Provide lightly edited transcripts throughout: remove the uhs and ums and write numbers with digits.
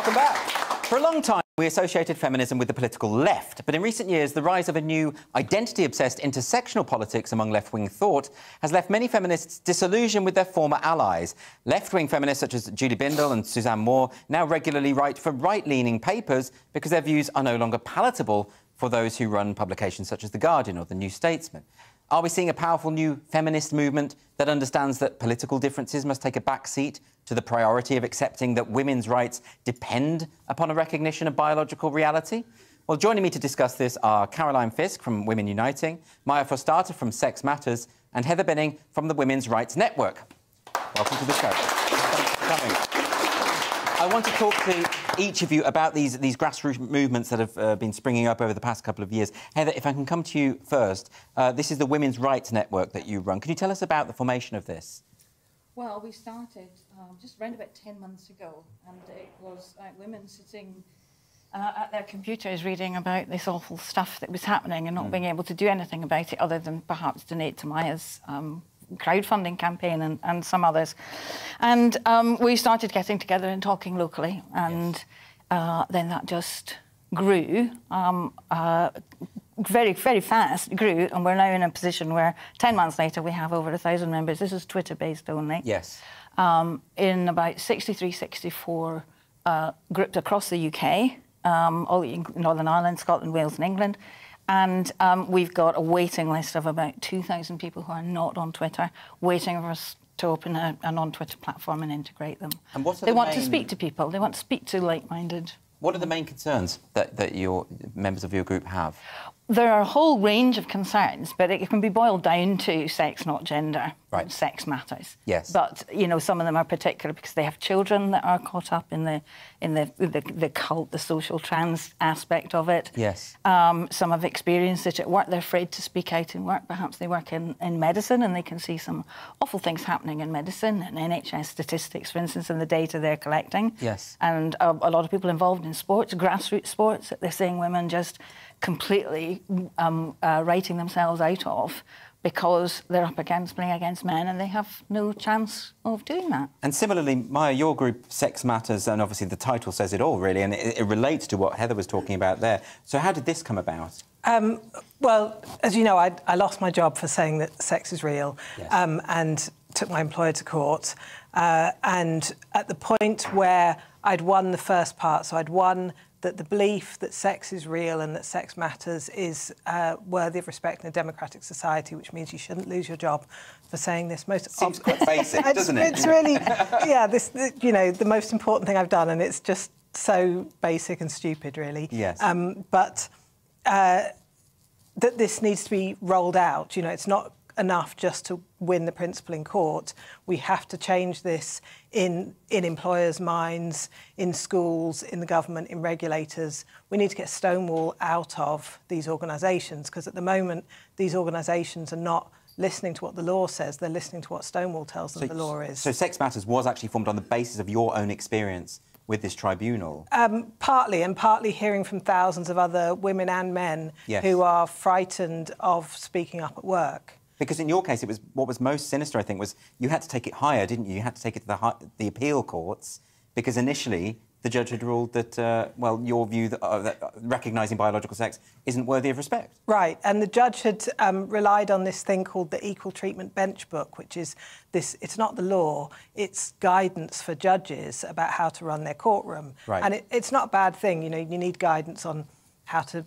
Welcome back. For a long time, we associated feminism with the political left, but in recent years, the rise of a new identity-obsessed intersectional politics among left-wing thought has left many feminists disillusioned with their former allies. Left-wing feminists such as Julie Bindel and Suzanne Moore now regularly write for right-leaning papers because their views are no longer palatable for those who run publications such as The Guardian or The New Statesman. Are we seeing a powerful new feminist movement that understands that political differences must take a back seat to the priority of accepting that women's rights depend upon a recognition of biological reality? Well, joining me to discuss this are Caroline Ffiske from Women Uniting, Maya Forstater from Sex Matters and Heather Binning from the Women's Rights Network. Welcome to the show. Thanks for coming. I want to talk to each of you about these grassroots movements that have been springing up over the past couple of years. Heather, if I can come to you first, this is the Women's Rights Network that you run. Can you tell us about the formation of this? Well, we started just around about 10 months ago, and it was women sitting at their computers reading about this awful stuff that was happening and not being able to do anything about it other than perhaps donate to Maya's crowdfunding campaign and some others. And we started getting together and talking locally, and then that just grew. Very, very fast grew, and we're now in a position where 10 months later we have over 1,000 members. This is Twitter-based only. Yes. In about 63, 64 groups across the UK, all Northern Ireland, Scotland, Wales and England. And we've got a waiting list of about 2,000 people who are not on Twitter, waiting for us to open a non-Twitter platform and integrate them. And what are they want to speak to people. They want to speak to like-minded. What are the main concerns that your members of your group have? There are a whole range of concerns, but it can be boiled down to sex, not gender. Right. Sex matters. Yes. But you know, some of them are particular because they have children that are caught up in the cult, the social trans aspect of it. Yes. Some have experienced it at work. They're afraid to speak out in work. Perhaps they work in medicine and they can see some awful things happening in medicine and NHS statistics, for instance, and the data they're collecting. Yes. And a lot of people involved in sports, grassroots sports, they're seeing women just completely writing themselves out of because they're up against playing against men and they have no chance of doing that. And similarly, Maya, your group, Sex Matters, and obviously the title says it all, really, and it relates to what Heather was talking about there. So how did this come about? Well, as you know, I lost my job for saying that sex is real. Yes. And took my employer to court. And at the point where I'd won the first part, so I'd won that the belief that sex is real and that sex matters is worthy of respect in a democratic society, which means you shouldn't lose your job for saying this. Seems quite basic, doesn't it? It's really, yeah, you know, the most important thing I've done, and it's just so basic and stupid, really. Yes. But that this needs to be rolled out. You know, it's not enough just to win the principle in court. We have to change this in employers' minds, in schools, in the government, in regulators. We need to get Stonewall out of these organisations, because at the moment these organisations are not listening to what the law says, they're listening to what Stonewall tells them the law is. So Sex Matters was actually formed on the basis of your own experience with this tribunal? Partly, and partly hearing from thousands of other women and men who are frightened of speaking up at work. Because in your case, it was what was most sinister, I think, was you had to take it higher, didn't you? You had to take it to the appeal courts, because initially the judge had ruled that, well, your view that recognising biological sex isn't worthy of respect. Right, and the judge had relied on this thing called the Equal Treatment Bench Book, which is this, it's not the law, it's guidance for judges about how to run their courtroom. Right. And it's not a bad thing, you know, you need guidance on how to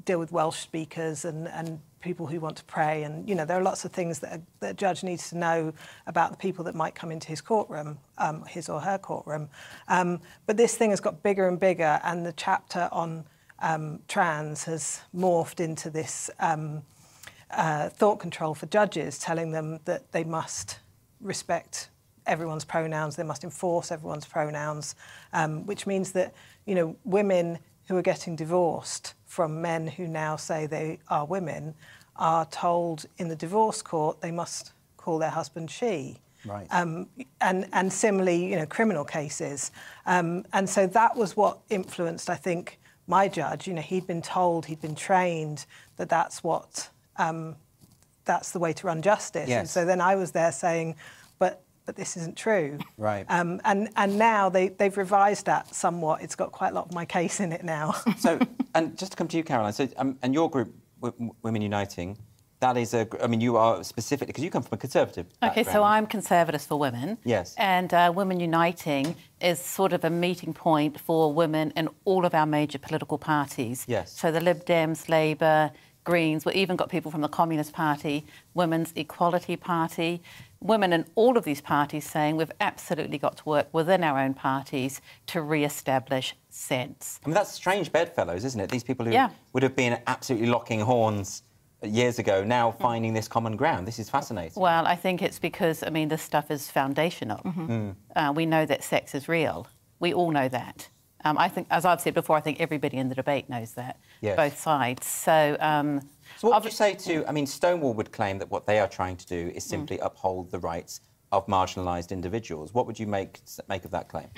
deal with Welsh speakers and people who want to pray, and you know there are lots of things that a judge needs to know about the people that might come into his courtroom, his or her courtroom. But this thing has got bigger and bigger, and the chapter on trans has morphed into this thought control for judges, telling them that they must respect everyone's pronouns, they must enforce everyone's pronouns, which means that you know women who are getting divorced from men who now say they are women are told in the divorce court they must call their husband she. Right. And similarly, you know, criminal cases. And so that was what influenced, I think, my judge. You know, he'd been told, he'd been trained that that's what, that's the way to run justice. Yes. And so then I was there saying, but but this isn't true. Right. And now they've revised that somewhat. It's got quite a lot of my case in it now. So, and just to come to you, Caroline, so, and your group, Women Uniting, that is I mean, you are specifically, because you come from a Conservative background. OK, so I'm Conservatives for Women. Yes. And Women Uniting is sort of a meeting point for women in all of our major political parties. Yes. So the Lib Dems, Labour, Greens, we've even got people from the Communist Party, Women's Equality Party, women in all of these parties saying we've absolutely got to work within our own parties to re-establish sense. I mean, that's strange bedfellows, isn't it? These people who would have been absolutely locking horns years ago, now finding this common ground. This is fascinating. Well, I think it's because, I mean, this stuff is foundational. We know that sex is real. We all know that. I think, as I've said before, I think everybody in the debate knows that, both sides. So what would you say to... I mean, Stonewall would claim that what they are trying to do is simply uphold the rights of marginalised individuals. What would you make of that claim?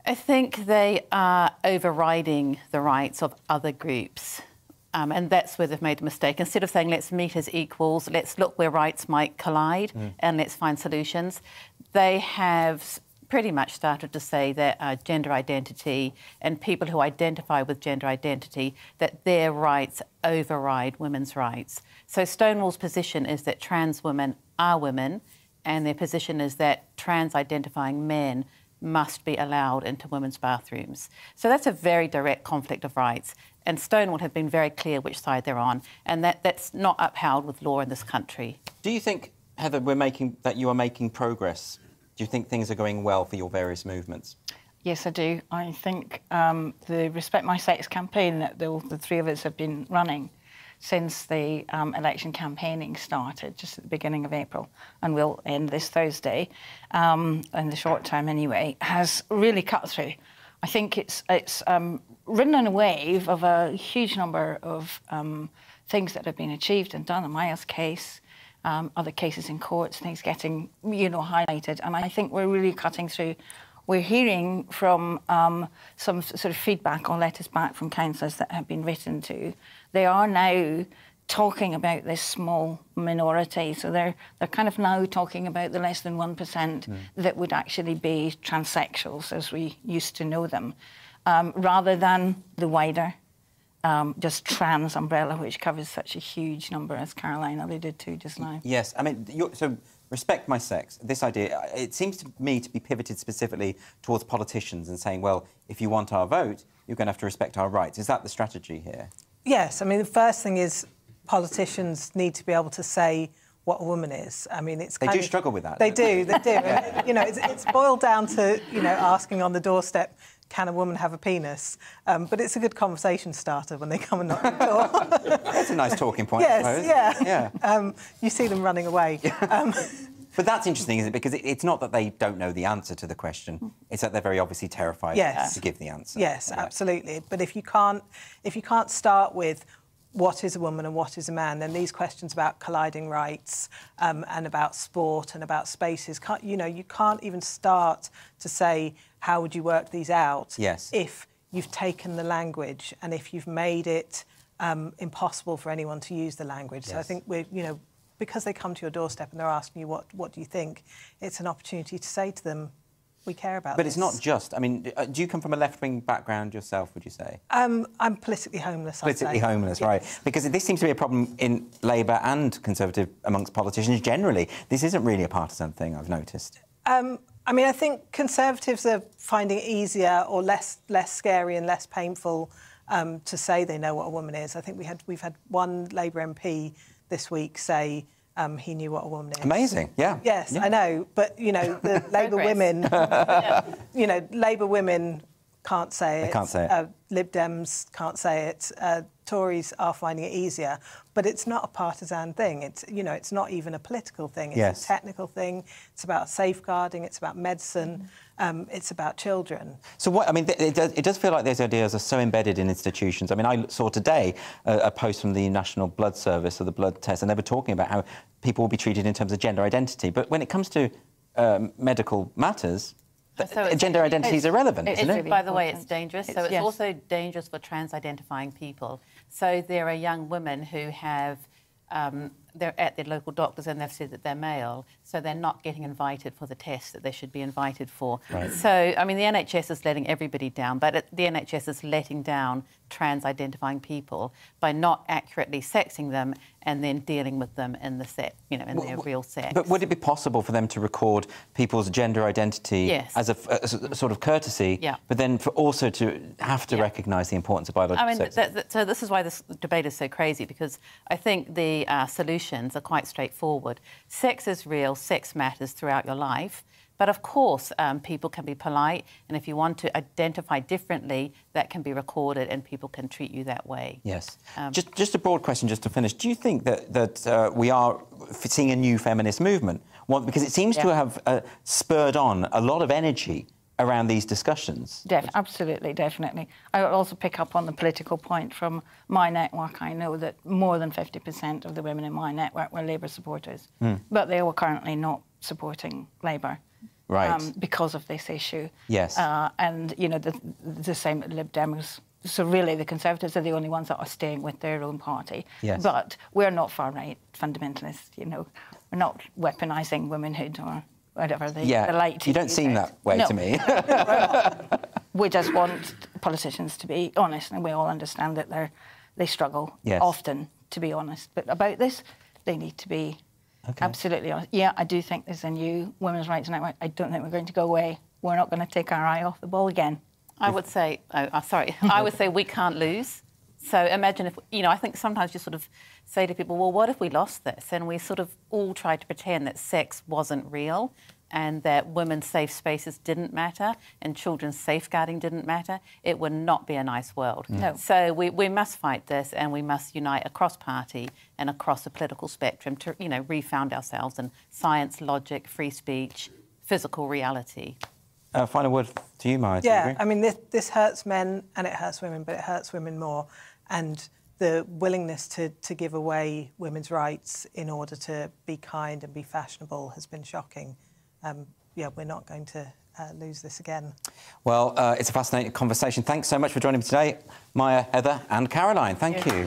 I think they are overriding the rights of other groups. And that's where they've made a mistake. Instead of saying, let's meet as equals, let's look where rights might collide and let's find solutions, they have pretty much started to say that gender identity and people who identify with gender identity, that their rights override women's rights. So Stonewall's position is that trans women are women, and their position is that trans-identifying men must be allowed into women's bathrooms. So that's a very direct conflict of rights. And Stonewall have been very clear which side they're on, and that's not upheld with law in this country. Do you think, Heather, that you are making progress? Do you think things are going well for your various movements? Yes, I do. I think the Respect My Sex campaign that the three of us have been running since the election campaigning started, just at the beginning of April, and will end this Thursday, in the short term anyway, has really cut through. I think it's ridden on a wave of a huge number of things that have been achieved and done. Amaya's case, other cases in courts, things getting, highlighted. And I think we're really cutting through. We're hearing from some sort of feedback or letters back from councillors that have been written to. They are now talking about this small minority. So they're kind of now talking about the less than 1% that would actually be transsexuals as we used to know them, rather than the wider just trans umbrella, which covers such a huge number, as Caroline alluded to just now. Yes, I mean, so Respect My Sex, this idea, it seems to me to be pivoted specifically towards politicians and saying, well, if you want our vote, you're going to have to respect our rights. Is that the strategy here? Yes, I mean, the first thing is politicians need to be able to say what a woman is. I mean, it's kind They do struggle with that. They do. Yeah. It's boiled down to, asking on the doorstep, can a woman have a penis? But it's a good conversation starter when they come and knock on the door. That's a nice talking point, yes, I suppose. Yeah. You see them running away. But that's interesting, isn't it? Because it's not that they don't know the answer to the question. It's that they're very obviously terrified to give the answer. Yes, absolutely. But if you can't start with what is a woman and what is a man, then these questions about colliding rights and about sport and about spaces, you can't even start to say, how would you work these out if you've taken the language and if you've made it impossible for anyone to use the language. So I think because they come to your doorstep and they're asking you what do you think, it's an opportunity to say to them, we care about this. But it's not just... I mean, do you come from a left-wing background yourself, would you say? I'm politically homeless, I'd say. Politically homeless, right. Because this seems to be a problem in Labour and Conservative amongst politicians generally. This isn't really a partisan thing, I've noticed. I mean, I think Conservatives are finding it easier or less scary and less painful to say they know what a woman is. I think we've had one Labour MP this week say he knew what a woman is. Amazing, yeah. Yes, yeah. I know, but, the Labour women, Labour women can't say it. They can't say it. Lib Dems can't say it. Tories are finding it easier, but it's not a partisan thing. It's, it's not even a political thing. It's a technical thing. It's about safeguarding. It's about medicine. It's about children. So what, I mean, it does feel like those ideas are so embedded in institutions. I mean, I saw today a post from the National Blood Service or the blood test, and they were talking about how people will be treated in terms of gender identity. But when it comes to medical matters, gender identity is irrelevant, isn't it? By the way, it's dangerous. So it's also dangerous for trans-identifying people. So there are young women who have they're at their local doctors and they've said that they're male, so they're not getting invited for the tests that they should be invited for. Right. So, I mean, the NHS is letting everybody down, but the NHS is letting down trans-identifying people by not accurately sexing them and then dealing with them in the sex, you know, in their real sex. But would it be possible for them to record people's gender identity Yes. as a sort of courtesy, Yeah. but then for also to have to recognise the importance of biological sex? So this is why this debate is so crazy, because I think the solutions are quite straightforward. Sex is real, sex matters throughout your life. But of course, people can be polite, and if you want to identify differently, that can be recorded and people can treat you that way. Yes. Just a broad question, just to finish. Do you think that we are seeing a new feminist movement? Well, because it seems to have spurred on a lot of energy around these discussions. Absolutely, definitely. I would also pick up on the political point from my network. I know that more than 50% of the women in my network were Labour supporters, but they were currently not supporting Labour. Right. Because of this issue. Yes. And, you know, the same with Lib Dems. So really the Conservatives are the only ones that are staying with their own party. Yes. But we're not far-right fundamentalists, you know. We're not weaponising womanhood or whatever they like to you don't seem that way to me. We just want politicians to be honest, and we all understand that they struggle often, to be honest. But about this, they need to be absolutely honest. Yeah, I do think there's a new women's rights network. I don't think we're going to go away. We're not going to take our eye off the ball again. I would say, I would say we can't lose. So imagine if, you know, I think sometimes you sort of say to people, well, what if we lost this? And we sort of all try to pretend that sex wasn't real and that women's safe spaces didn't matter and children's safeguarding didn't matter. It would not be a nice world. No. So we must fight this, and we must unite across party and across the political spectrum to, you know, refound ourselves in science, logic, free speech, physical reality. Final word to you, Maya. Yeah, I mean, this hurts men and it hurts women, but it hurts women more. And the willingness to give away women's rights in order to be kind and be fashionable has been shocking. Yeah, we're not going to lose this again. Well, it's a fascinating conversation. Thanks so much for joining me today, Maya, Heather and Caroline. Thank you.